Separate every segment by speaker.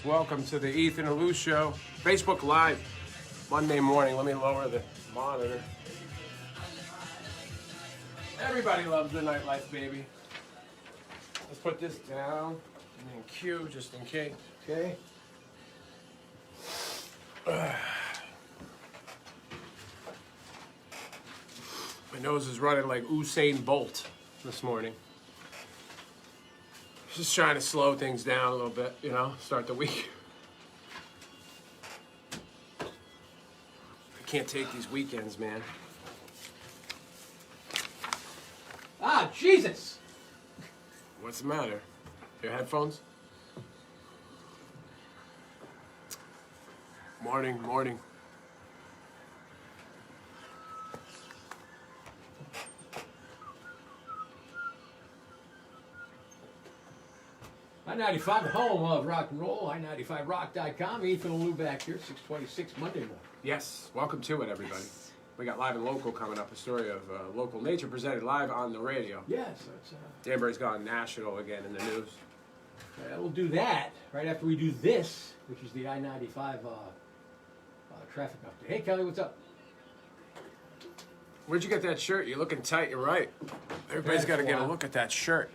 Speaker 1: Welcome to the Ethan and Lou Show, Facebook Live, Monday morning. Let me lower the monitor. Everybody loves the nightlife, baby. Let's put this down and then cue just in case. Okay. My nose is running like Usain Bolt this morning. Just trying to slow things down a little bit, you know, start the week. I can't take these weekends, man.
Speaker 2: Ah, Jesus!
Speaker 1: What's the matter? Your headphones? Morning, morning.
Speaker 2: I-95, the home of rock and roll, I95rock.com. Ethan and Lou back here, 626 Monday morning.
Speaker 1: Yes, welcome to it, everybody. We got Live and Local coming up, a story of local nature presented live on the radio.
Speaker 2: Yes, that's,
Speaker 1: Danbury's gone national again in the news.
Speaker 2: we'll do that right after we do this, which is the I-95 traffic update. Hey, Kelly, what's up?
Speaker 1: Where'd you get that shirt? You're looking tight, you're right. Everybody's got to get a look at that shirt.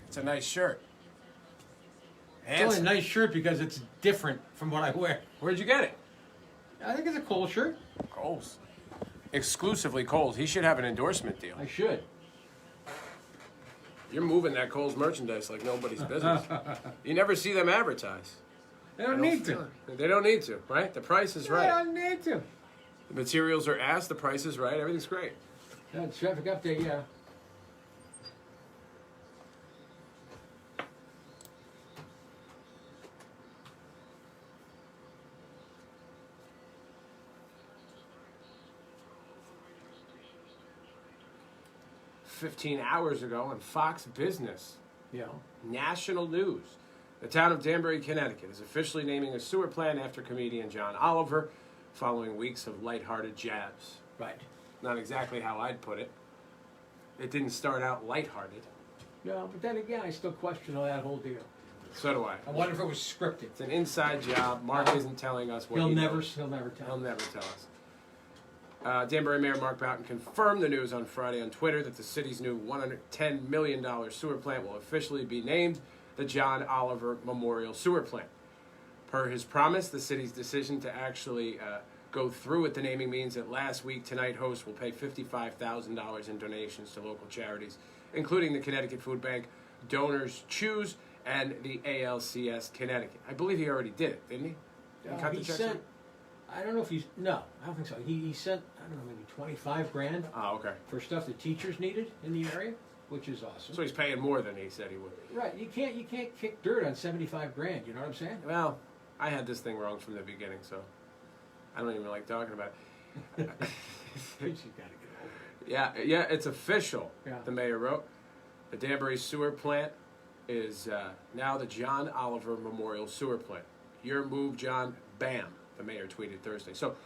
Speaker 1: It's a nice shirt.
Speaker 2: It's only a nice shirt because it's different from what I wear.
Speaker 1: Where'd you get it?
Speaker 2: I think it's a Kohl's shirt.
Speaker 1: Kohl's. Exclusively Kohl's. He should have an endorsement deal.
Speaker 2: I should.
Speaker 1: You're moving that Kohl's merchandise like nobody's business. You never see them advertise.
Speaker 2: They don't need to.
Speaker 1: They don't need to, right? The price is right.
Speaker 2: They don't need to.
Speaker 1: The materials are asked, the price is right, everything's great.
Speaker 2: Traffic update, yeah.
Speaker 1: "15 hours ago on Fox Business,
Speaker 2: Yeah.
Speaker 1: national news. The town of Danbury, Connecticut is officially naming a sewer plant after comedian John Oliver following weeks of lighthearted jabs."
Speaker 2: Right.
Speaker 1: Not exactly how I'd put it. It didn't start out lighthearted.
Speaker 2: No, but then again, I still question that whole deal.
Speaker 1: So do I.
Speaker 2: I wonder if it was scripted.
Speaker 1: It's an inside job. Mark isn't telling us what
Speaker 2: He'll
Speaker 1: he
Speaker 2: never
Speaker 1: knows.
Speaker 2: tell.
Speaker 1: He'll never tell us. Danbury Mayor Mark Boughton confirmed the news on Friday on Twitter that the city's new $110 million sewer plant will officially be named the John Oliver Memorial Sewer Plant. Per his promise, the city's decision to actually go through with the naming means that last week, Tonight host will pay $55,000 in donations to local charities, including the Connecticut Food Bank, Donors Choose, and the ALCS Connecticut. I believe he already did it, didn't he?
Speaker 2: He sent, I don't know if he's, no, I don't think so. He sent, I don't know, maybe 25 grand
Speaker 1: Oh, okay.
Speaker 2: for stuff that teachers needed in the area, which is awesome.
Speaker 1: So he's paying more than he said he would.
Speaker 2: Right, you can't kick dirt on 75 grand, you know what I'm saying?
Speaker 1: Well, I had this thing wrong from the beginning, so I don't even like talking about it.
Speaker 2: You gotta get over it.
Speaker 1: Yeah, it's official,
Speaker 2: Yeah.
Speaker 1: the mayor wrote. The Danbury sewer plant is now the John Oliver Memorial Sewer Plant. Your move, John, bam, the mayor tweeted Thursday. So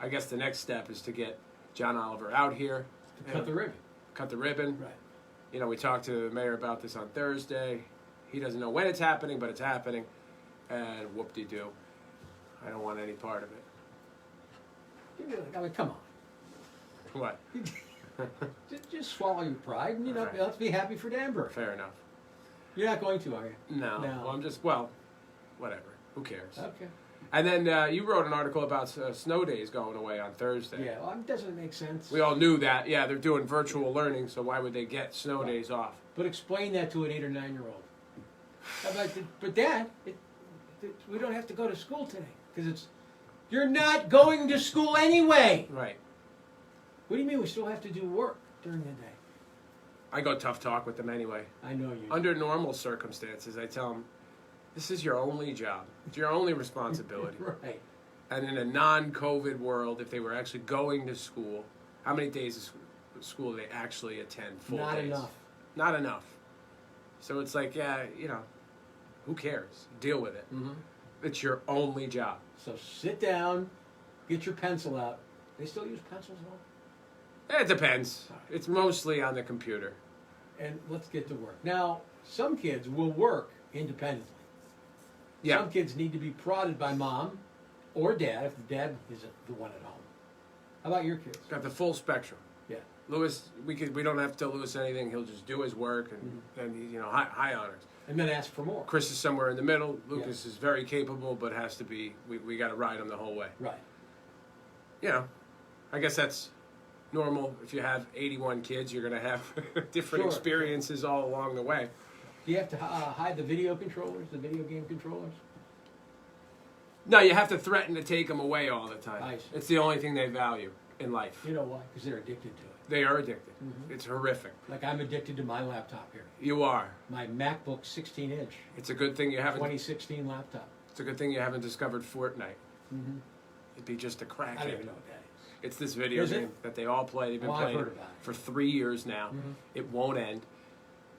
Speaker 1: I guess the next step is to get John Oliver out here.
Speaker 2: Cut the ribbon.
Speaker 1: Cut the ribbon.
Speaker 2: Right.
Speaker 1: You know, we talked to the mayor about this on Thursday. He doesn't know when it's happening, but it's happening. And whoop-de-doo. I don't want any part of it.
Speaker 2: I mean, come on.
Speaker 1: What?
Speaker 2: Just swallow your pride and,
Speaker 1: Right.
Speaker 2: let's be happy for Danbury.
Speaker 1: Fair enough.
Speaker 2: You're not going to, are you?
Speaker 1: No.
Speaker 2: No.
Speaker 1: Well, whatever. Who cares?
Speaker 2: Okay.
Speaker 1: And then you wrote an article about snow days going away on Thursday.
Speaker 2: Yeah, well, doesn't it make sense?
Speaker 1: We all knew that. Yeah, they're doing virtual learning, so why would they get snow days off?
Speaker 2: But explain that to an 8 or 9 year old. But Dad, we don't have to go to school today because you're not going to school anyway.
Speaker 1: Right.
Speaker 2: What do you mean we still have to do work during the day?
Speaker 1: I go tough talk with them anyway.
Speaker 2: I know you.
Speaker 1: Under normal circumstances, I tell them, this is your only job. It's your only responsibility.
Speaker 2: Right.
Speaker 1: And in a non-COVID world, if they were actually going to school, how many days of school do they actually attend? Full
Speaker 2: Not
Speaker 1: days?
Speaker 2: enough.
Speaker 1: Not enough. So it's like, yeah, who cares? Deal with it.
Speaker 2: Mm-hmm.
Speaker 1: It's your only job.
Speaker 2: So sit down, get your pencil out. They still use pencils now?
Speaker 1: It depends. It's mostly on the computer.
Speaker 2: And let's get to work. Now, some kids will work independently.
Speaker 1: Yeah.
Speaker 2: Some kids need to be prodded by mom or dad if the dad isn't the one at home. How about your kids?
Speaker 1: Got the full spectrum.
Speaker 2: Yeah.
Speaker 1: Lewis, we don't have to tell Lewis anything. He'll just do his work and he, high honors.
Speaker 2: And then ask for more.
Speaker 1: Chris is somewhere in the middle. Lucas is very capable, but has to be. We got to ride him the whole way.
Speaker 2: Right.
Speaker 1: I guess that's normal. If you have 81 kids, you're going to have different experiences all along the way.
Speaker 2: Do you have to hide the video controllers, the video game controllers?
Speaker 1: No, you have to threaten to take them away all the time.
Speaker 2: I see.
Speaker 1: It's the only thing they value in life.
Speaker 2: You know why? Because they're addicted to it.
Speaker 1: They are addicted. It's horrific.
Speaker 2: Like I'm addicted to my laptop here.
Speaker 1: You are.
Speaker 2: My MacBook 16-inch.
Speaker 1: It's a good thing you haven't.
Speaker 2: 2016 laptop.
Speaker 1: It's a good thing you haven't discovered Fortnite. It'd be just a crack.
Speaker 2: I don't even know what that is.
Speaker 1: It's this video game that they all play. They've been playing
Speaker 2: I've heard about it.
Speaker 1: for 3 years now. It won't end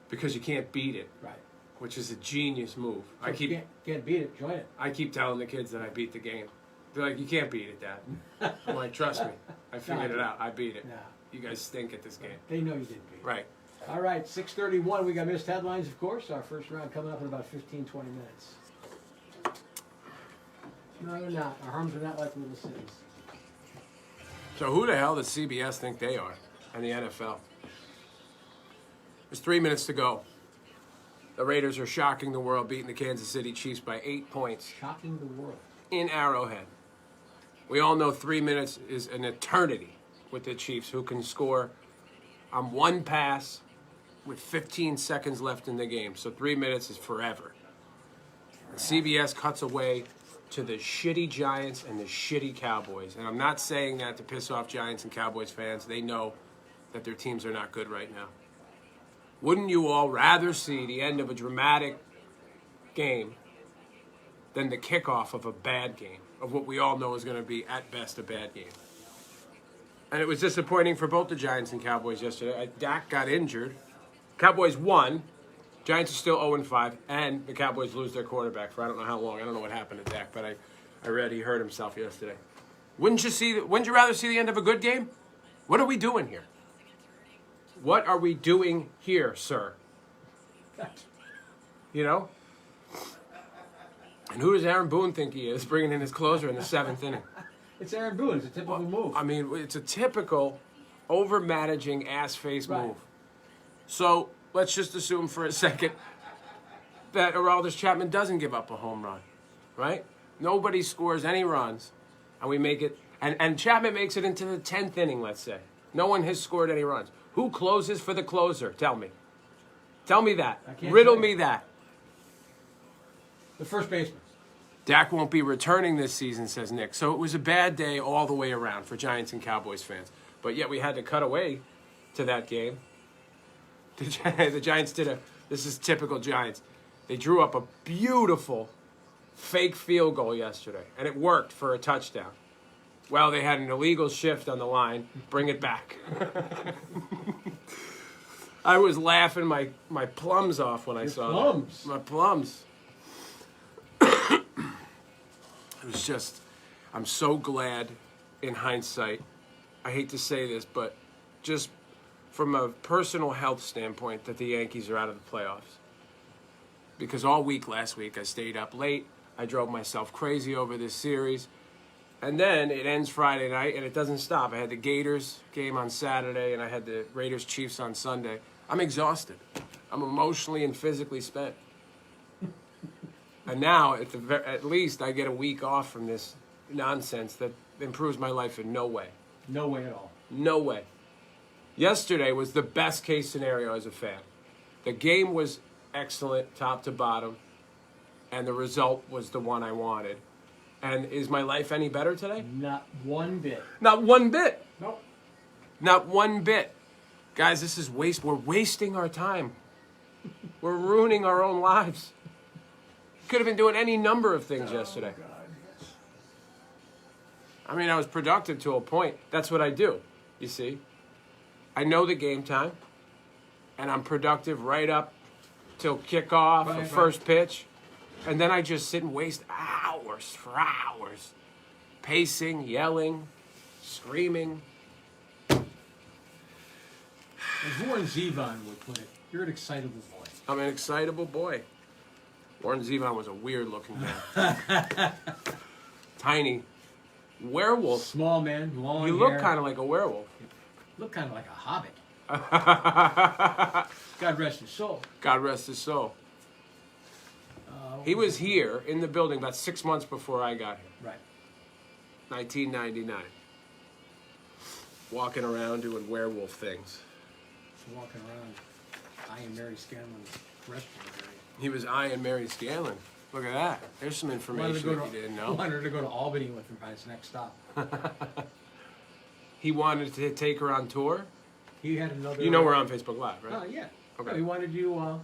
Speaker 1: because you can't beat it.
Speaker 2: Right.
Speaker 1: Which is a genius move.
Speaker 2: So if you can't beat it, join it.
Speaker 1: I keep telling the kids that I beat the game. They're like, "You can't beat it, Dad." I'm like, "Trust me, I figured it out. I beat it.
Speaker 2: No.
Speaker 1: You guys stink at this game."
Speaker 2: They know you didn't beat it.
Speaker 1: Right.
Speaker 2: All right, 6:31. We got missed headlines, of course. Our first round coming up in about 15, 20 minutes. No, they're not. Our homes are not like little cities.
Speaker 1: So who the hell does CBS think they are and the NFL? There's 3 minutes to go. The Raiders are shocking the world, beating the Kansas City Chiefs by 8 points
Speaker 2: Shocking the world.
Speaker 1: in Arrowhead. We all know 3 minutes is an eternity with the Chiefs, who can score on one pass with 15 seconds left in the game. So 3 minutes is forever. And CBS cuts away to the shitty Giants and the shitty Cowboys. And I'm not saying that to piss off Giants and Cowboys fans. They know that their teams are not good right now. Wouldn't you all rather see the end of a dramatic game than the kickoff of a bad game, of what we all know is going to be, at best, a bad game? And it was disappointing for both the Giants and Cowboys yesterday. Dak got injured. Cowboys won. Giants are still 0-5, and the Cowboys lose their quarterback for I don't know how long. I don't know what happened to Dak, but I read he hurt himself yesterday. Wouldn't you rather see the end of a good game? What are we doing here? What are we doing here, sir? You know? And who does Aaron Boone think he is, bringing in his closer in the 7th inning?
Speaker 2: It's Aaron Boone. It's a typical move.
Speaker 1: I mean, it's a typical over-managing, ass-face
Speaker 2: Right.
Speaker 1: move. So let's just assume for a second that Aroldis Chapman doesn't give up a home run, right? Nobody scores any runs, and we make it. And Chapman makes it into the 10th inning, let's say. No one has scored any runs. Who closes for the closer? Tell me. Tell me that. Riddle me that.
Speaker 2: The first baseman.
Speaker 1: Dak won't be returning this season, says Nick. So it was a bad day all the way around for Giants and Cowboys fans. But yet we had to cut away to that game. The Giants this is typical Giants. They drew up a beautiful fake field goal yesterday, and it worked for a touchdown. Well, they had an illegal shift on the line. Bring it back. I was laughing my plums off when I saw
Speaker 2: plums?
Speaker 1: that. My plums. It was just, I'm so glad in hindsight. I hate to say this, but just from a personal health standpoint, that the Yankees are out of the playoffs. Because all week last week I stayed up late. I drove myself crazy over this series. And then it ends Friday night, and it doesn't stop. I had the Gators game on Saturday, and I had the Raiders-Chiefs on Sunday. I'm exhausted. I'm emotionally and physically spent. And now, at least, I get a week off from this nonsense that improves my life in no way.
Speaker 2: No way at all.
Speaker 1: No way. Yesterday was the best case scenario as a fan. The game was excellent, top to bottom, and the result was the one I wanted. And is my life any better today?
Speaker 2: Not one bit.
Speaker 1: Not one bit.
Speaker 2: Nope.
Speaker 1: Not one bit. Guys, this is waste. We're wasting our time. We're ruining our own lives. Could have been doing any number of things yesterday. I mean, I was productive to a point. That's what I do, you see. I know the game time, and I'm productive right up till kickoff or first pitch. And then I just sit and waste hours for hours. Pacing, yelling, screaming.
Speaker 2: As Warren Zevon would put it, you're an excitable boy.
Speaker 1: I'm an excitable boy. Warren Zevon was a weird-looking guy. Tiny. Werewolf.
Speaker 2: Small man, long hair.
Speaker 1: You look kind of like a werewolf.
Speaker 2: Look kind of like a hobbit. God rest his soul.
Speaker 1: God rest his soul. He was here in the building about 6 months before I got here.
Speaker 2: Right.
Speaker 1: 1999. Walking around doing werewolf things.
Speaker 2: Walking around eyeing Mary Scanlon's restaurant area.
Speaker 1: He was eyeing Mary Scanlon. Look at that. There's some information that you didn't know.
Speaker 2: Wanted her to go to Albany with him by his next stop.
Speaker 1: He wanted to take her on tour.
Speaker 2: He had another.
Speaker 1: You know we're on Facebook Live, right?
Speaker 2: Oh yeah.
Speaker 1: Okay.
Speaker 2: No, he wanted to.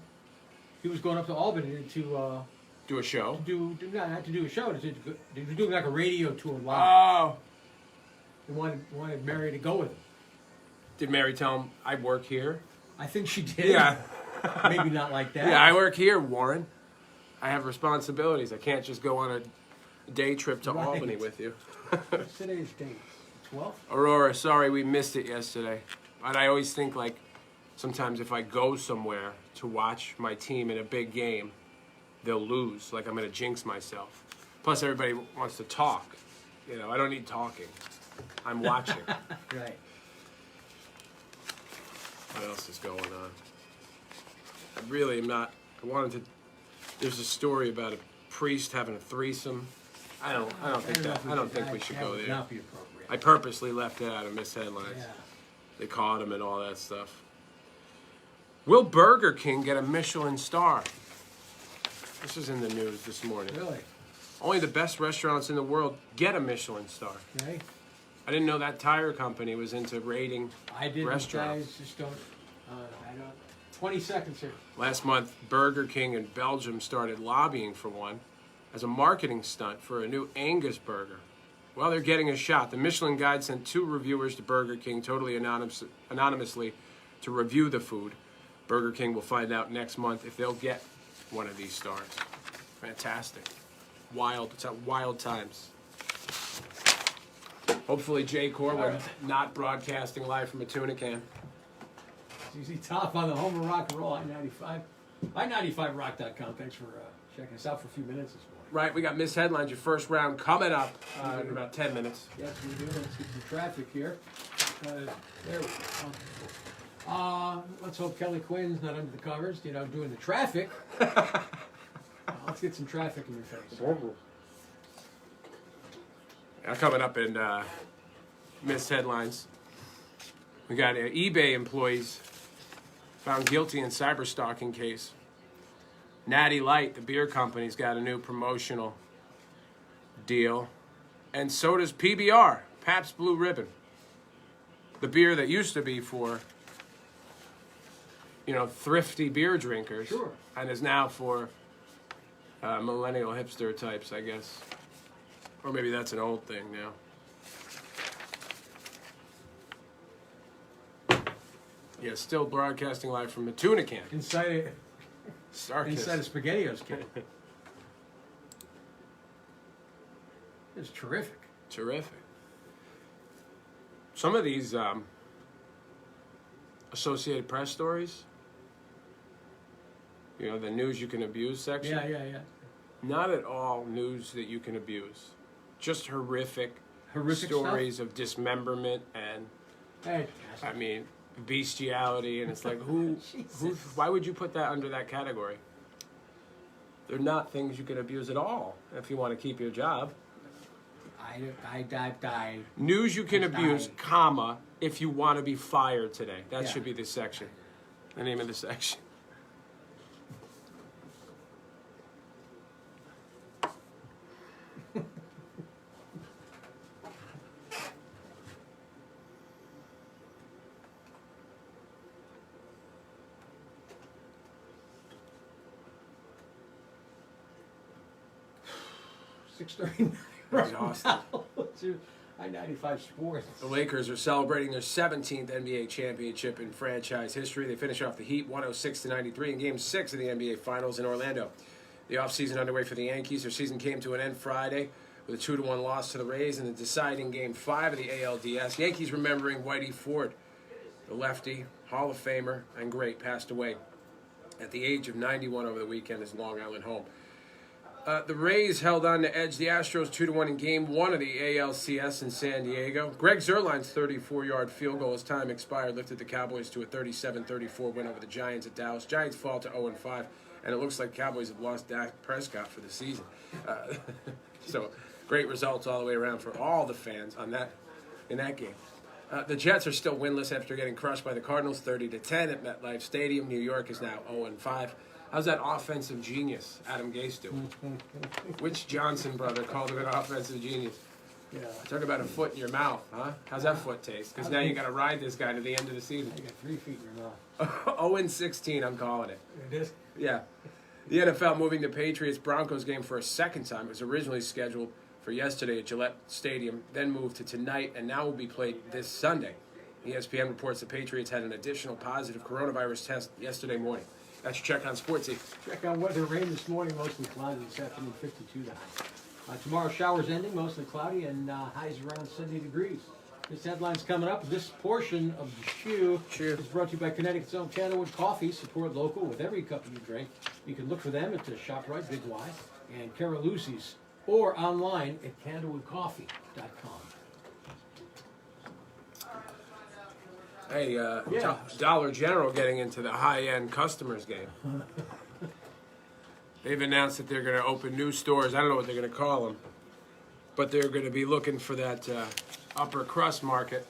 Speaker 2: He was going up to Albany to
Speaker 1: do a show.
Speaker 2: Not to do a show. He was doing like a radio tour live.
Speaker 1: Oh.
Speaker 2: He wanted Mary to go with him.
Speaker 1: Did Mary tell him I work here?
Speaker 2: I think she did.
Speaker 1: Yeah.
Speaker 2: Maybe not like that.
Speaker 1: Yeah, I work here, Warren. I have responsibilities. I can't just go on a day trip to Albany with you.
Speaker 2: What's today's date? 12th?
Speaker 1: Aurora, sorry we missed it yesterday. But I always think, like, sometimes if I go somewhere to watch my team in a big game, they'll lose. Like, I'm going to jinx myself. Plus, everybody wants to talk. You know, I don't need talking. I'm watching.
Speaker 2: Right.
Speaker 1: What else is going on? I really am not. I wanted to. There's a story about a priest having a threesome. I don't think we should go there.
Speaker 2: Not be appropriate.
Speaker 1: I purposely left it out of Miss Headlines.
Speaker 2: Yeah.
Speaker 1: They caught him and all that stuff. Will Burger King get a Michelin star? This is in the news this morning.
Speaker 2: Really?
Speaker 1: Only the best restaurants in the world get a Michelin star.
Speaker 2: Okay.
Speaker 1: I didn't know that tire company was into rating restaurants.
Speaker 2: Guys, just don't. I don't. 20 seconds here.
Speaker 1: Last month, Burger King in Belgium started lobbying for one as a marketing stunt for a new Angus burger. Well, they're getting a shot. The Michelin Guide sent 2 reviewers to Burger King totally anonymously to review the food. Burger King will find out next month if they'll get one of these stars. Fantastic. Wild. It's at wild times. Hopefully Jay Corwin not broadcasting live from a tuna can.
Speaker 2: It's easy top on the home of rock and roll, I-95. I95rock.com. Thanks for checking us out for a few minutes this morning.
Speaker 1: Right, we got Miss Headlines, your first round coming up in about 10 minutes.
Speaker 2: Yes, we do. Let's get some traffic here. There we go. Let's hope Kelly Quinn's not under the covers, doing the traffic. Let's get some traffic in your face.
Speaker 1: Now, coming up in Miss Headlines, we got eBay employees found guilty in cyberstalking case. Natty Light, the beer company's got a new promotional deal. And so does PBR, Pabst Blue Ribbon. The beer that used to be for, thrifty beer drinkers.
Speaker 2: Sure.
Speaker 1: And is now for millennial hipster types, I guess. Or maybe that's an old thing now. Yeah, still broadcasting live from a tuna can.
Speaker 2: Inside a
Speaker 1: Starkist.
Speaker 2: SpaghettiOs can. It's terrific.
Speaker 1: Terrific. Some of these Associated Press stories, the news you can abuse section.
Speaker 2: Yeah.
Speaker 1: Not at all news that you can abuse. Just horrific stories
Speaker 2: stuff?
Speaker 1: of dismemberment and,
Speaker 2: Fantastic.
Speaker 1: Bestiality, and it's like, who, why would you put that under that category? They're not things you can abuse at all if you want to keep your job.
Speaker 2: I
Speaker 1: News you can abuse, comma, if you want to be fired today. That
Speaker 2: Yeah.
Speaker 1: should be the section. The name of the section.
Speaker 2: $6.39
Speaker 1: Exhausted.
Speaker 2: to I-95 Sports.
Speaker 1: The Lakers are celebrating their 17th NBA championship in franchise history. They finish off the Heat 106-93 in Game 6 of the NBA Finals in Orlando. The offseason underway for the Yankees. Their season came to an end Friday with a 2-1 loss to the Rays in the deciding Game 5 of the ALDS. Yankees remembering Whitey Ford, the lefty, Hall of Famer, and great, passed away at the age of 91 over the weekend at his Long Island home. The Rays held on to edge the Astros 2-1 in Game 1 of the ALCS in San Diego. Greg Zuerlein's 34-yard field goal as time expired lifted the Cowboys to a 37-34 win over the Giants at Dallas. Giants fall to 0-5, and it looks like Cowboys have lost Dak Prescott for the season. So great results all the way around for all the fans in that game. The Jets are still winless after getting crushed by the Cardinals 30-10 at MetLife Stadium. New York is now 0-5. How's that offensive genius, Adam Gase, do? Which Johnson brother called him an offensive genius?
Speaker 2: Yeah.
Speaker 1: Talk about a foot in your mouth, huh? How's that foot taste? Because now you got to ride this guy to the end of the season.
Speaker 2: You got 3 feet in your mouth.
Speaker 1: 0-16, I'm calling it.
Speaker 2: It is?
Speaker 1: Yeah. The NFL moving the Patriots-Broncos game for a second time. It was originally scheduled for yesterday at Gillette Stadium, then moved to tonight, and now will be played this Sunday. ESPN reports the Patriots had an additional positive coronavirus test yesterday morning. That's your check on Sportsy.
Speaker 2: Check on weather. Rain this morning, mostly cloudy. This afternoon, 52 the high. Tomorrow, showers ending, mostly cloudy, and highs around 70 degrees. This headline's coming up. This portion of the shoe is brought to you by Connecticut's own Candlewood Coffee. Support local with every cup you drink. You can look for them at the ShopRite, Big Y, and Carolucci's, or online at candlewoodcoffee.com.
Speaker 1: Hey, Dollar General getting into the high-end customers game. They've announced that they're going to open new stores. I don't know what they're going to call them, but they're going to be looking for that upper crust market.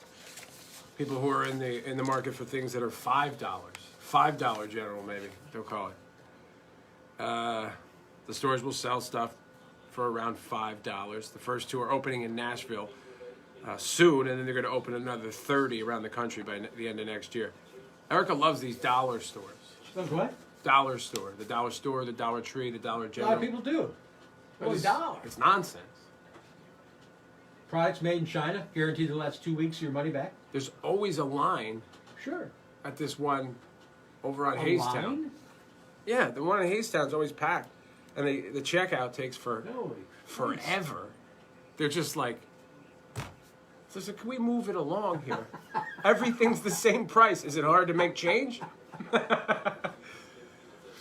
Speaker 1: People who are in the market for things that are $5. $5 General, maybe they'll call it. The stores will sell stuff for around $5. The first 2 are opening in Nashville soon, and then they're going to open another 30 around the country by the end of next year. Erica loves these dollar stores.
Speaker 2: Loves what?
Speaker 1: Dollar store. The Dollar Store, the Dollar Tree, the Dollar
Speaker 2: A
Speaker 1: General.
Speaker 2: lot of people do. Only $1.
Speaker 1: It's nonsense.
Speaker 2: Products made in China, guaranteed the last 2 weeks of your money back.
Speaker 1: There's always a line
Speaker 2: Sure.
Speaker 1: at this one over on
Speaker 2: A
Speaker 1: Haystown.
Speaker 2: line?
Speaker 1: Yeah, the one in Haystown's always packed. And the checkout takes
Speaker 2: Holy
Speaker 1: forever. They're just like, so can we move it along here? Everything's the same price. Is it hard to make change?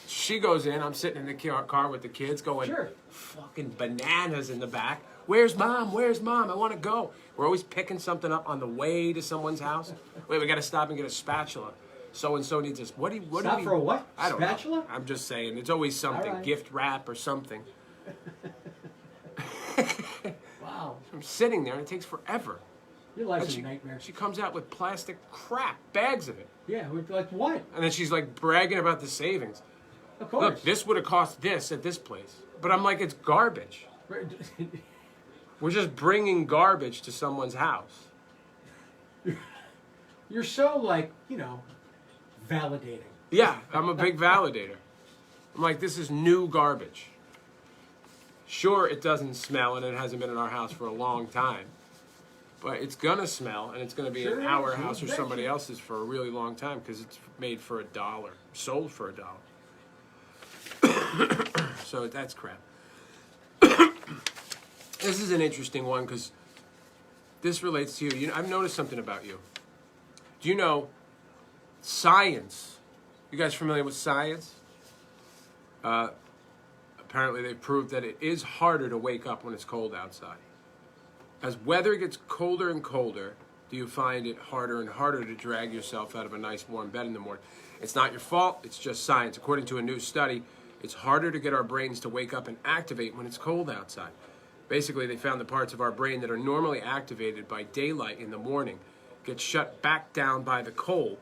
Speaker 1: She goes in. I'm sitting in the car with the kids going,
Speaker 2: Sure.
Speaker 1: fucking bananas in the back. Where's mom? Where's mom? I want to go. We're always picking something up on the way to someone's house. Wait, we got to stop and get a spatula. So-and-so needs this. What do we...
Speaker 2: for a what?
Speaker 1: I don't
Speaker 2: Spatula?
Speaker 1: know. I'm just saying. It's always something.
Speaker 2: Right.
Speaker 1: Gift wrap or something.
Speaker 2: Wow.
Speaker 1: I'm sitting there and it takes forever.
Speaker 2: Your life's
Speaker 1: And
Speaker 2: a nightmare.
Speaker 1: She comes out with plastic crap, bags of it.
Speaker 2: Yeah, like what?
Speaker 1: And then she's like bragging about the savings.
Speaker 2: Of course.
Speaker 1: Look, this would have cost this at this place. But I'm like, it's garbage. We're just bringing garbage to someone's house.
Speaker 2: You're so, like, validating.
Speaker 1: Yeah, I'm a big validator. I'm like, this is new garbage. Sure, it doesn't smell and it hasn't been in our house for a long time. But it's going to smell and it's going to be in our house or somebody else's for a really long time because it's made for $1, sold for $1. So that's crap. This is an interesting one because this relates to you. I've noticed something about you. Do you know science? You guys familiar with science? Apparently they've proved that it is harder to wake up when it's cold outside. As weather gets colder and colder, do you find it harder and harder to drag yourself out of a nice warm bed in the morning? It's not your fault, it's just science. According to a new study, it's harder to get our brains to wake up and activate when it's cold outside. Basically, they found the parts of our brain that are normally activated by daylight in the morning get shut back down by the cold,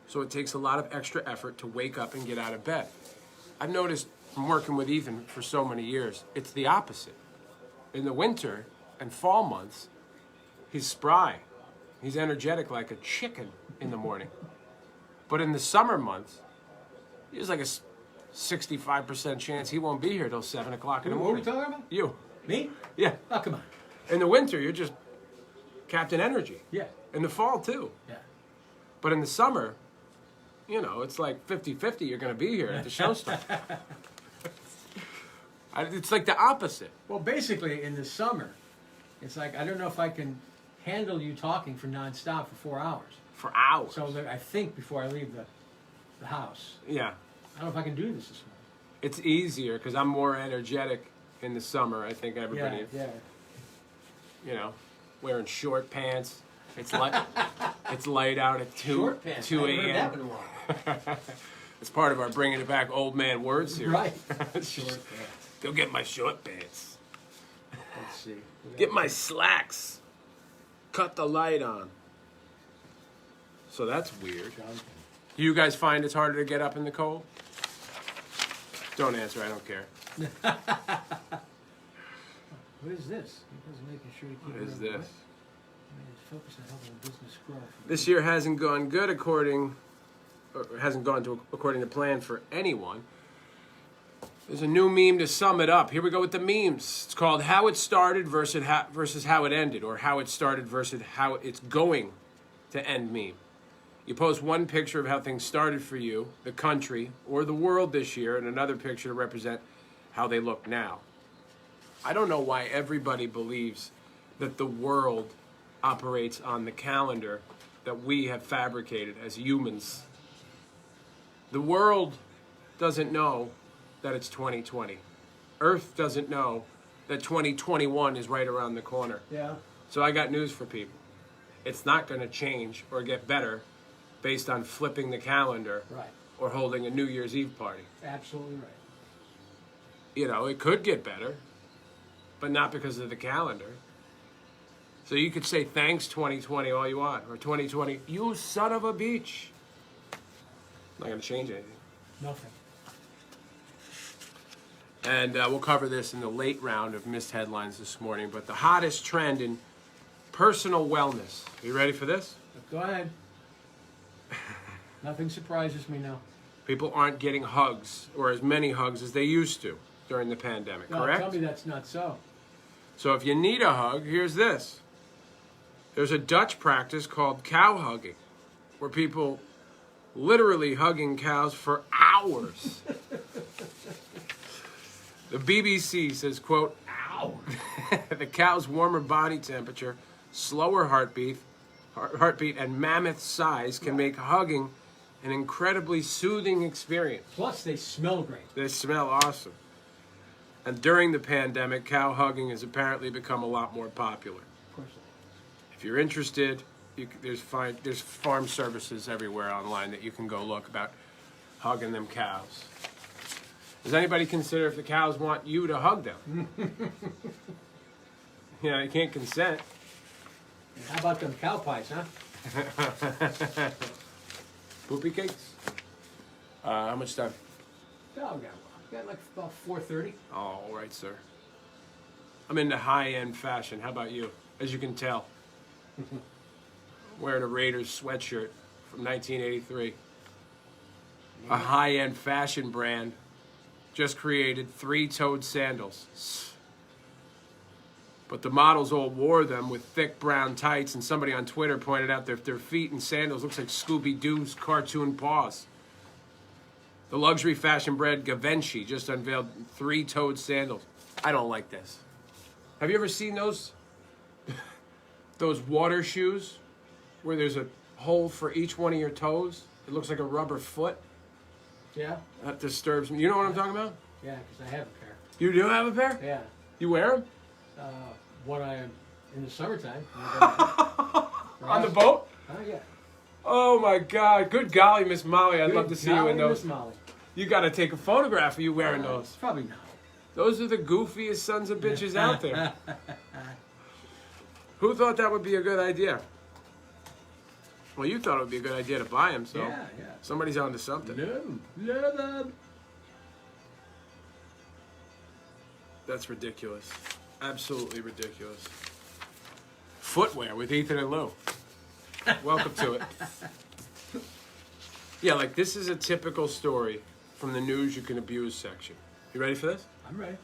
Speaker 1: so it takes a lot of extra effort to wake up and get out of bed. I've noticed from working with Ethan for so many years, it's the opposite. In the winter and fall months, he's spry. He's energetic like a chicken in the morning. But in the summer months, there's like a 65% chance he won't be here till 7 o'clock in the morning.
Speaker 2: What are we talking about?
Speaker 1: You.
Speaker 2: Me?
Speaker 1: Yeah.
Speaker 2: Oh, come on.
Speaker 1: In the winter, you're just Captain Energy.
Speaker 2: Yeah.
Speaker 1: In the fall, too.
Speaker 2: Yeah.
Speaker 1: But in the summer, it's like 50-50 you're going to be here at the show starts. It's like the opposite.
Speaker 2: Well, basically, in the summer, it's like, I don't know if I can handle you talking for nonstop for 4 hours.
Speaker 1: For hours.
Speaker 2: So I think before I leave the house.
Speaker 1: Yeah.
Speaker 2: I don't know if I can do this morning.
Speaker 1: It's easier because I'm more energetic in the summer. I think everybody,
Speaker 2: Yeah.
Speaker 1: you know, wearing short pants. It's light. It's light out at 2
Speaker 2: pants.
Speaker 1: 2
Speaker 2: I haven't heard that in
Speaker 1: a.m.
Speaker 2: a while.
Speaker 1: It's part of our bringing it back old man word series.
Speaker 2: Right.
Speaker 1: It's
Speaker 2: Short
Speaker 1: just,
Speaker 2: pants.
Speaker 1: go get my short pants.
Speaker 2: Let's see.
Speaker 1: Get my slacks. Cut the light on. So that's weird. Do you guys find it's harder to get up in the cold? Don't answer. I don't care.
Speaker 2: What is this? He was making sure to keep
Speaker 1: What
Speaker 2: it
Speaker 1: is
Speaker 2: on the
Speaker 1: this?
Speaker 2: way. Focus on helping business grow.
Speaker 1: This year hasn't gone good according to plan for anyone. There's a new meme to sum it up. Here we go with the memes. It's called How It Started versus How It Ended, or How It Started versus How It's Going to End meme. You post one picture of how things started for you, the country, or the world this year, and another picture to represent how they look now. I don't know why everybody believes that the world operates on the calendar that we have fabricated as humans. The world doesn't know that it's 2020. Earth doesn't know that 2021 is right around the corner.
Speaker 2: Yeah.
Speaker 1: So I got news for people. It's not going to change or get better based on flipping the calendar
Speaker 2: Right.
Speaker 1: or holding a New Year's Eve party.
Speaker 2: Absolutely right.
Speaker 1: You know, it could get better, but not because of the calendar. So you could say thanks 2020 all you want, or 2020, you son of a beach. Not going to change anything.
Speaker 2: Nothing.
Speaker 1: And we'll cover this in the late round of missed headlines this morning, but the hottest trend in personal wellness. Are you ready for this?
Speaker 2: Go ahead. Nothing surprises me now.
Speaker 1: People aren't getting hugs, or as many hugs as they used to during the pandemic,
Speaker 2: No,
Speaker 1: correct?
Speaker 2: tell me that's not so.
Speaker 1: So if you need a hug, here's this. There's a Dutch practice called cow hugging, where people literally hugging cows for hours. The BBC says, quote,
Speaker 2: Ow!
Speaker 1: the cow's warmer body temperature, slower heartbeat, and mammoth size can make hugging an incredibly soothing experience.
Speaker 2: Plus, they smell great.
Speaker 1: They smell awesome. And during the pandemic, cow hugging has apparently become a lot more popular.
Speaker 2: Of course.
Speaker 1: If you're interested, there's farm services everywhere online that you can go look about hugging them cows. Does anybody consider if the cows want you to hug them? You know, you can't consent.
Speaker 2: How about them cow pies, huh?
Speaker 1: Poopy cakes? How much time?
Speaker 2: Oh, got like about 4:30.
Speaker 1: Oh, all right, sir. I'm into high-end fashion. How about you? As you can tell. Wearing a Raiders sweatshirt from 1983. A high-end fashion brand just created 3-toed sandals. But the models all wore them with thick brown tights, and somebody on Twitter pointed out that their feet in sandals looks like Scooby-Doo's cartoon paws. The luxury fashion brand Givenchy just unveiled 3-toed sandals. I don't like this. Have you ever seen those water shoes where there's a hole for each one of your toes? It looks like a rubber foot.
Speaker 2: Yeah?
Speaker 1: That disturbs me. You know what I'm talking about?
Speaker 2: Yeah, because I have a pair.
Speaker 1: You do have a pair?
Speaker 2: Yeah.
Speaker 1: You wear them?
Speaker 2: When I am in the summertime.
Speaker 1: On the boat?
Speaker 2: Oh, yeah.
Speaker 1: Oh my God! Good golly, Miss Molly! I'd love to see you in those.
Speaker 2: Miss Molly.
Speaker 1: You got to take a photograph of you wearing those.
Speaker 2: Probably not.
Speaker 1: Those are the goofiest sons of bitches out there. Who thought that would be a good idea? Well, you thought it would be a good idea to buy them, so
Speaker 2: Yeah.
Speaker 1: somebody's onto something.
Speaker 2: No.
Speaker 1: That's ridiculous. Absolutely ridiculous. Footwear with Ethan and Lou. Welcome to it. Yeah, like this is a typical story from the news you can abuse section. You ready for this?
Speaker 2: I'm ready.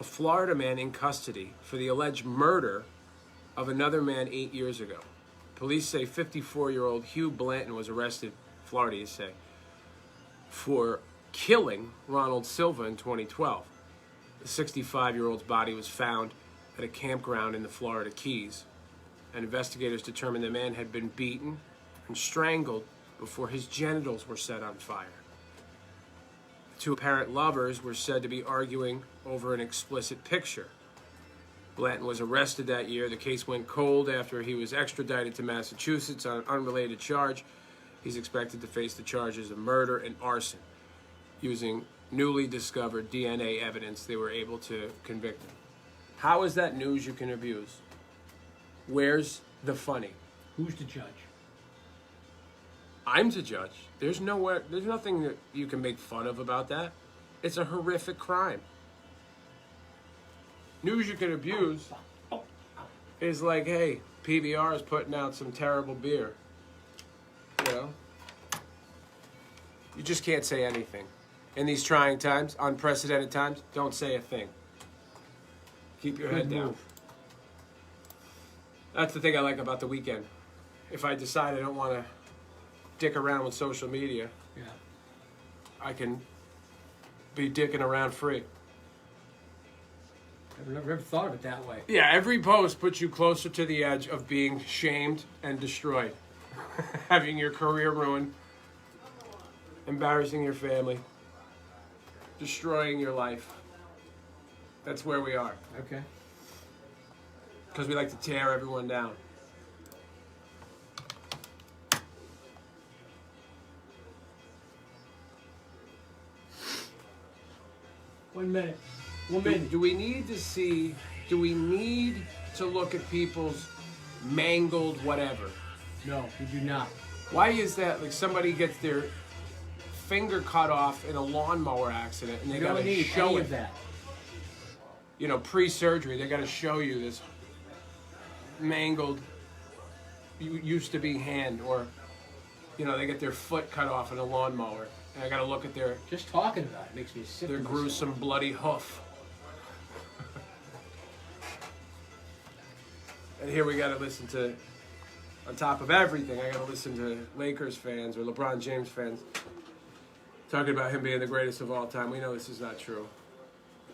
Speaker 1: A Florida man in custody for the alleged murder of another man 8 years ago. Police say 54-year-old Hugh Blanton was arrested, Florida you say, for killing Ronald Silva in 2012. The 65-year-old's body was found at a campground in the Florida Keys, and investigators determined the man had been beaten and strangled before his genitals were set on fire. The two apparent lovers were said to be arguing over an explicit picture. Blanton was arrested that year. The case went cold after he was extradited to Massachusetts on an unrelated charge. He's expected to face the charges of murder and arson. Using newly discovered DNA evidence, they were able to convict him. How is that news you can abuse? Where's the funny?
Speaker 2: Who's the judge?
Speaker 1: I'm the judge. There's nothing that you can make fun of about that. It's a horrific crime. News you can abuse is like, hey, PBR is putting out some terrible beer. You know? You just can't say anything. In these trying times, unprecedented times, don't say a thing. Keep your head down. That's the thing I like about the weekend. If I decide I don't want to dick around with social media, I can be dicking around free.
Speaker 2: I've never thought of it that way.
Speaker 1: Yeah, every post puts you closer to the edge of being shamed and destroyed. Having your career ruined, embarrassing your family, destroying your life. That's where we are.
Speaker 2: Okay.
Speaker 1: Because we like to tear everyone down.
Speaker 2: One minute.
Speaker 1: Do we need to look at people's mangled whatever?
Speaker 2: No, we do not.
Speaker 1: Why is that? Like somebody gets their finger cut off in a lawnmower accident and they
Speaker 2: You
Speaker 1: gotta
Speaker 2: don't need
Speaker 1: show
Speaker 2: any
Speaker 1: it.
Speaker 2: of that.
Speaker 1: You know, pre-surgery, they gotta show you this mangled, used to be hand, or, you know, they get their foot cut off in a lawnmower. And I gotta look at their
Speaker 2: Just talking about it makes me sick.
Speaker 1: their
Speaker 2: to my stomach.
Speaker 1: gruesome bloody hoof. And here we gotta listen to, on top of everything, I gotta listen to Lakers fans or LeBron James fans talking about him being the greatest of all time. We know this is not true.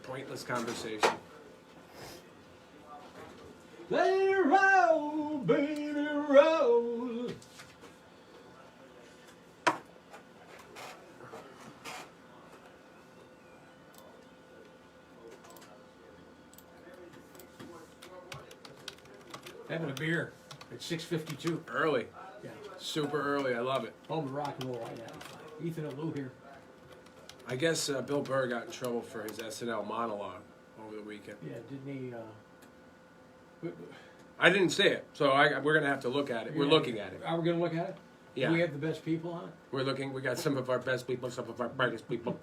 Speaker 1: Pointless conversation.
Speaker 2: Let it roll, baby, roll. Having a beer at 6:52.
Speaker 1: Early.
Speaker 2: Yeah.
Speaker 1: Super early. I love it.
Speaker 2: Home of rock and roll. Ethan and Lou here.
Speaker 1: I guess Bill Burr got in trouble for his SNL monologue over the weekend.
Speaker 2: Yeah, didn't he?
Speaker 1: I didn't say it, so we're going to have to look at it. We're looking at it.
Speaker 2: Are we going to look at it?
Speaker 1: Yeah.
Speaker 2: Do we have the best people on it?
Speaker 1: We're looking. We got some of our best people, some of our brightest people.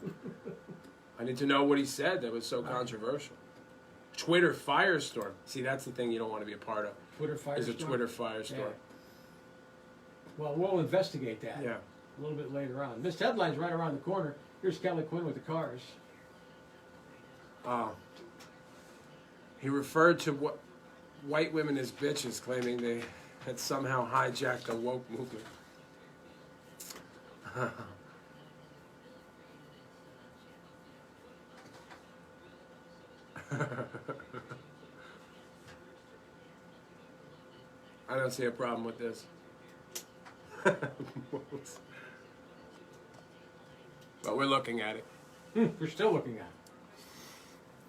Speaker 1: I need to know what he said that was so controversial. Twitter firestorm. See, that's the thing you don't want to be a part of.
Speaker 2: Twitter firestorm?
Speaker 1: Is a Twitter firestorm.
Speaker 2: Yeah. Well, we'll investigate that.
Speaker 1: Yeah.
Speaker 2: A little bit later on. This headline's right around the corner. Here's Kelly Quinn with the cars.
Speaker 1: He referred to white women as bitches, claiming they had somehow hijacked the woke movement. I don't see a problem with this. But we're looking at it.
Speaker 2: We're still looking at it.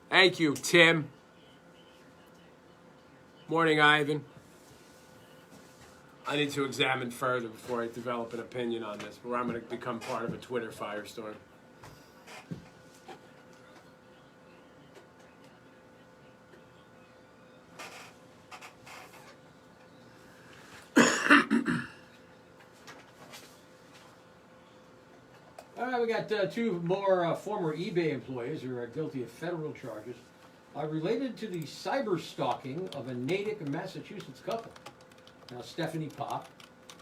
Speaker 1: Thank you, Tim. Morning, Ivan. I need to examine further before I develop an opinion on this, where I'm going to become part of a Twitter firestorm.
Speaker 2: All right, we got two more former eBay employees who are guilty of federal charges related to the cyber stalking of a Natick, Massachusetts couple. Now, Stephanie Pop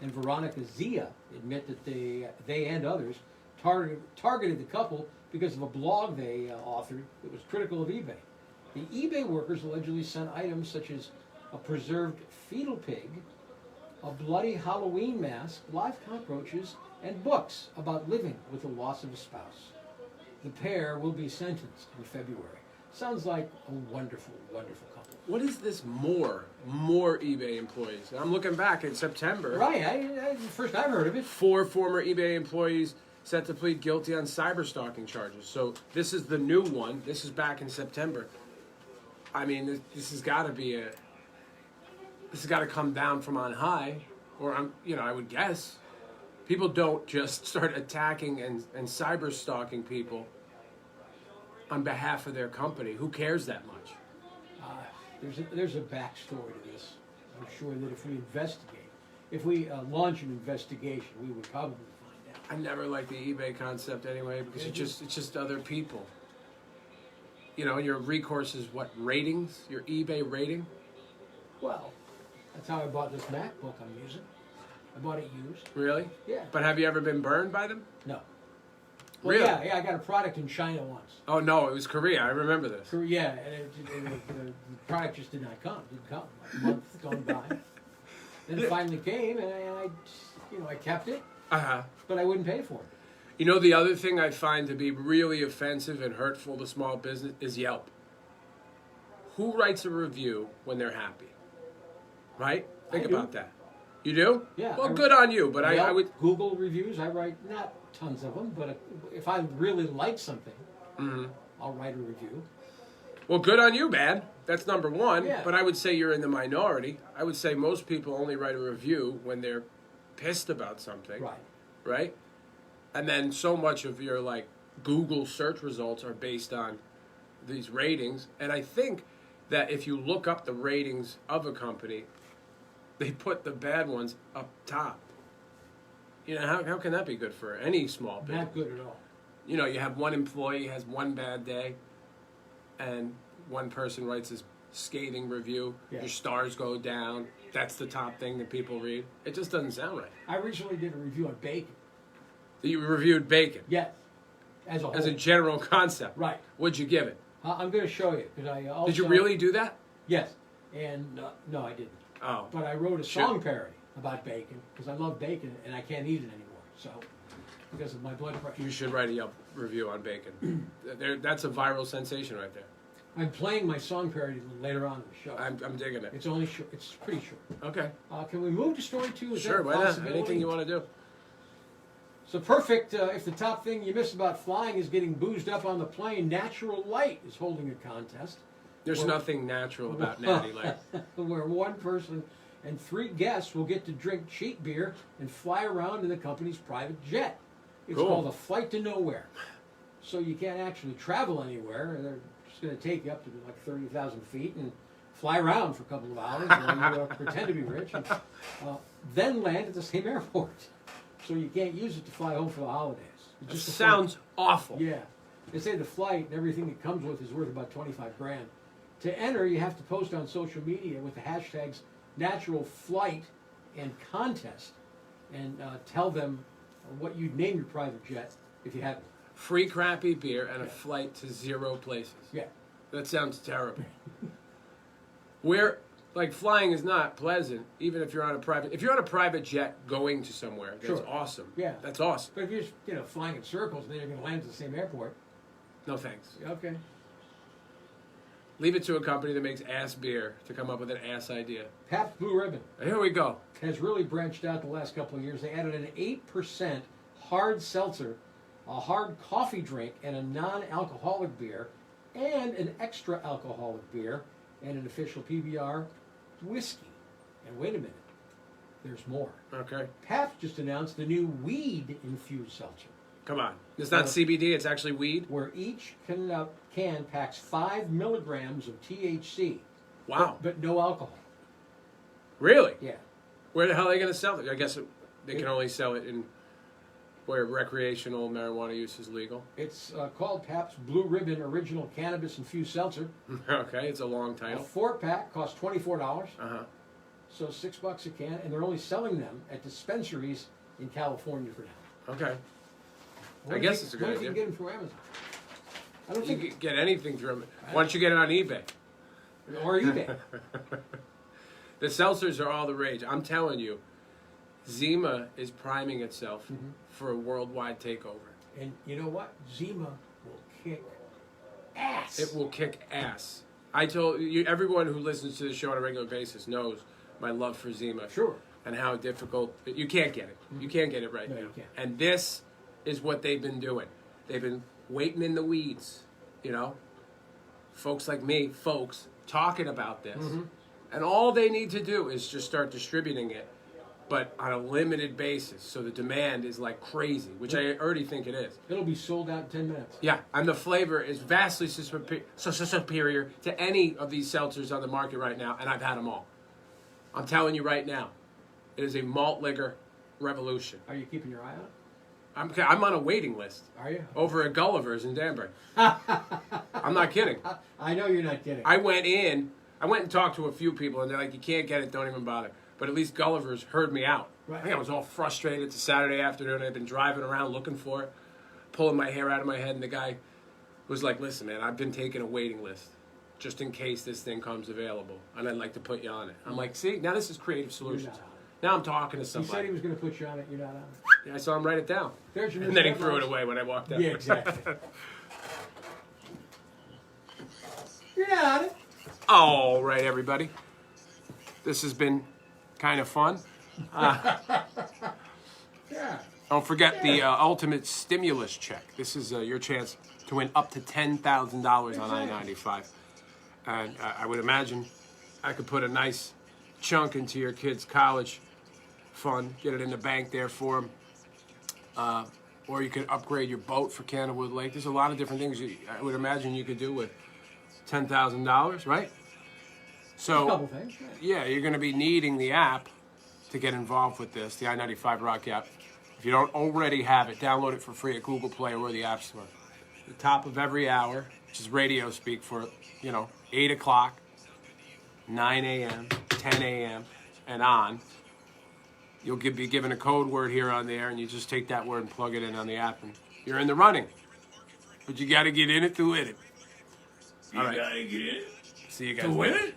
Speaker 2: and Veronica Zia admit that they and others targeted the couple because of a blog they authored that was critical of eBay. The eBay workers allegedly sent items such as a preserved fetal pig, a bloody Halloween mask, live cockroaches, and books about living with the loss of a spouse. The pair will be sentenced in February. Sounds like a wonderful, wonderful couple.
Speaker 1: What is this more eBay employees? I'm looking back in September.
Speaker 2: Right, first I've heard of it.
Speaker 1: 4 former eBay employees set to plead guilty on cyber stalking charges. So this is the new one. This is back in September. I mean, this has got to be this has got to come down from on high, or I would guess. People don't just start attacking and cyber stalking people on behalf of their company. Who cares that much?
Speaker 2: There's a backstory to this. I'm sure that if we launch an investigation, we would probably find out.
Speaker 1: I never liked the eBay concept anyway, because it's just other people. And your recourse is what? Ratings? Your eBay rating?
Speaker 2: Well, that's how I bought this MacBook I'm using. I bought it used.
Speaker 1: Really?
Speaker 2: Yeah.
Speaker 1: But have you ever been burned by them?
Speaker 2: No. Well,
Speaker 1: Really?
Speaker 2: Yeah, I got a product in China once.
Speaker 1: Oh, no, it was Korea. I remember this.
Speaker 2: Yeah, and the product just didn't come. Like a month gone by. Then it finally came, and I kept it,
Speaker 1: Uh-huh.
Speaker 2: but I wouldn't pay for it.
Speaker 1: The other thing I find to be really offensive and hurtful to small business is Yelp. Who writes a review when they're happy? Right? Think about that. You do?
Speaker 2: Yeah.
Speaker 1: Well, good on you, but I would...
Speaker 2: Google reviews, I write not tons of them, but if I really like something, I'll write a review.
Speaker 1: Well, good on you, man. That's number one.
Speaker 2: Yeah.
Speaker 1: But I would say you're in the minority. I would say most people only write a review when they're pissed about something.
Speaker 2: Right.
Speaker 1: Right? And then so much of your, Google search results are based on these ratings. And I think that if you look up the ratings of a company, they put the bad ones up top. How can that be good for any small business?
Speaker 2: Not good at all.
Speaker 1: You have one employee has one bad day, and one person writes this scathing review.
Speaker 2: Yeah.
Speaker 1: Your stars go down. That's the top thing that people read. It just doesn't sound right.
Speaker 2: I recently did a review on bacon.
Speaker 1: You reviewed bacon.
Speaker 2: Yes. As a whole.
Speaker 1: As a general concept.
Speaker 2: Right.
Speaker 1: What'd you give it?
Speaker 2: I'm going to show you, because I also...
Speaker 1: Did you really do that?
Speaker 2: Yes. And, no, I didn't.
Speaker 1: Oh.
Speaker 2: But I wrote a song parody about bacon, because I love bacon, and I can't eat it anymore, so... Because of my blood pressure.
Speaker 1: You should write a Yelp review on bacon. That's a viral sensation right there.
Speaker 2: I'm playing my song parody later on in the show.
Speaker 1: I'm digging it.
Speaker 2: It's only short. It's pretty short.
Speaker 1: Okay.
Speaker 2: Can we move to story 2? Is
Speaker 1: Sure,
Speaker 2: that a
Speaker 1: why not?
Speaker 2: possibility?
Speaker 1: Anything you want to do.
Speaker 2: So perfect. If the top thing you miss about flying is getting boozed up on the plane, Natural Light is holding a contest.
Speaker 1: There's nothing natural about Natty Light.
Speaker 2: Where one person and 3 guests will get to drink cheap beer and fly around in the company's private jet. It's
Speaker 1: Cool.
Speaker 2: called a flight to nowhere. So you can't actually travel anywhere. They're just going to take you up to 30,000 feet and fly around for a couple of hours while you pretend to be rich, and then land at the same airport. So you can't use it to fly home for the holidays. It's
Speaker 1: It
Speaker 2: just a
Speaker 1: sounds awful.
Speaker 2: flight. Yeah. They say the flight and everything it comes with is worth about 25 grand. To enter, you have to post on social media with the hashtags Natural Flight and Contest, and tell them what you'd name your private jet if you had one.
Speaker 1: Free crappy beer and a flight to 0 places.
Speaker 2: Yeah.
Speaker 1: That sounds terrible. Flying is not pleasant, even if you're on a private jet going to somewhere. That's
Speaker 2: Sure.
Speaker 1: awesome.
Speaker 2: Yeah.
Speaker 1: That's awesome.
Speaker 2: But if you're just, flying in circles and then you're going to land at the same airport,
Speaker 1: No thanks.
Speaker 2: okay.
Speaker 1: Leave it to a company that makes ass beer to come up with an ass idea.
Speaker 2: Pabst Blue Ribbon
Speaker 1: Here we go.
Speaker 2: has really branched out the last couple of years. They added an 8% hard seltzer, a hard coffee drink, and a non-alcoholic beer, and an extra alcoholic beer, and an official PBR whiskey. And wait a minute, there's more.
Speaker 1: Okay.
Speaker 2: Pabst just announced the new weed-infused seltzer,
Speaker 1: Come on. It's not CBD, it's actually weed.
Speaker 2: where each can packs 5 milligrams of THC.
Speaker 1: Wow.
Speaker 2: But no alcohol.
Speaker 1: Really?
Speaker 2: Yeah.
Speaker 1: Where the hell are they going to sell it? I guess they can only sell it in where recreational marijuana use is legal.
Speaker 2: It's called Pabst Blue Ribbon Original Cannabis Infused Seltzer.
Speaker 1: Okay, it's a long
Speaker 2: A
Speaker 1: title.
Speaker 2: 4-pack costs $24,
Speaker 1: Uh-huh.
Speaker 2: so $6 a can, and they're only selling them at dispensaries in California for now.
Speaker 1: Okay.
Speaker 2: Wonder
Speaker 1: guess
Speaker 2: if
Speaker 1: it's a
Speaker 2: you-
Speaker 1: good
Speaker 2: wonder if you
Speaker 1: idea.
Speaker 2: can get them through Amazon. I don't
Speaker 1: You
Speaker 2: think,
Speaker 1: can get anything through them. Why don't you get it on eBay?
Speaker 2: or eBay.
Speaker 1: The seltzers are all the rage. I'm telling you, Zima is priming itself for a worldwide takeover.
Speaker 2: And you know what? Zima will kick ass.
Speaker 1: It will kick ass. I told you, everyone who listens to the show on a regular basis knows my love for Zima.
Speaker 2: Sure.
Speaker 1: And how difficult, you can't get it. You can't get it right
Speaker 2: No,
Speaker 1: now.
Speaker 2: you can't.
Speaker 1: And this is what they've been doing. They've been waiting in the weeds, you know. Folks like me, talking about this. And all they need to do is just start distributing it, but on a limited basis. So the demand is like crazy, which I already think it is.
Speaker 2: It'll be sold out in 10 minutes.
Speaker 1: Yeah, and the flavor is vastly superior to any of these seltzers on the market right now, and I've had them all. I'm telling you right now, it is a malt liquor revolution.
Speaker 2: Are you keeping your eye on it?
Speaker 1: I'm on a waiting list.
Speaker 2: Are you?
Speaker 1: Over at Gulliver's in Danbury. I'm not kidding.
Speaker 2: I know you're not kidding.
Speaker 1: I went and talked to a few people, and they're like, you can't get it, don't even bother. But at least Gulliver's heard me out.
Speaker 2: Right.
Speaker 1: I think I was all frustrated. It's a Saturday afternoon. I've been driving around looking for it, pulling my hair out of my head, and the guy was like, listen, man, I've been taking a waiting list just in case this thing comes available, and I'd like to put you on it. I'm like, see, now this is creative solutions. Now I'm talking to somebody.
Speaker 2: He said he was going to put you on it. You're not on it.
Speaker 1: Yeah, I saw him write it down.
Speaker 2: There's your
Speaker 1: And then he threw it away when I walked out.
Speaker 2: Yeah, exactly. You're not on it.
Speaker 1: All right, everybody. This has been kind of fun.
Speaker 2: Yeah.
Speaker 1: Don't forget the ultimate stimulus check. This is your chance to win up to $10,000 on I-95. And I would imagine I could put a nice chunk into your kid's college fund, get it in the bank there for them. Or you could upgrade your boat for Candlewood Lake. There's a lot of different things I would imagine you could do with $10,000, right? So,
Speaker 2: A couple things.
Speaker 1: yeah, you're going to be needing the app to get involved with this, the I-95 Rock app. If you don't already have it, download it for free at Google Play or the App Store. The top of every hour, which is radio speak for, 8 o'clock, 9 a.m., 10 a.m., and on. You'll be given a code word here on the air, and you just take that word and plug it in on the app, and you're in the running. But you got to get in it to win it. All right.
Speaker 3: You gotta get it
Speaker 1: See you guys
Speaker 3: to win
Speaker 1: later.
Speaker 3: it.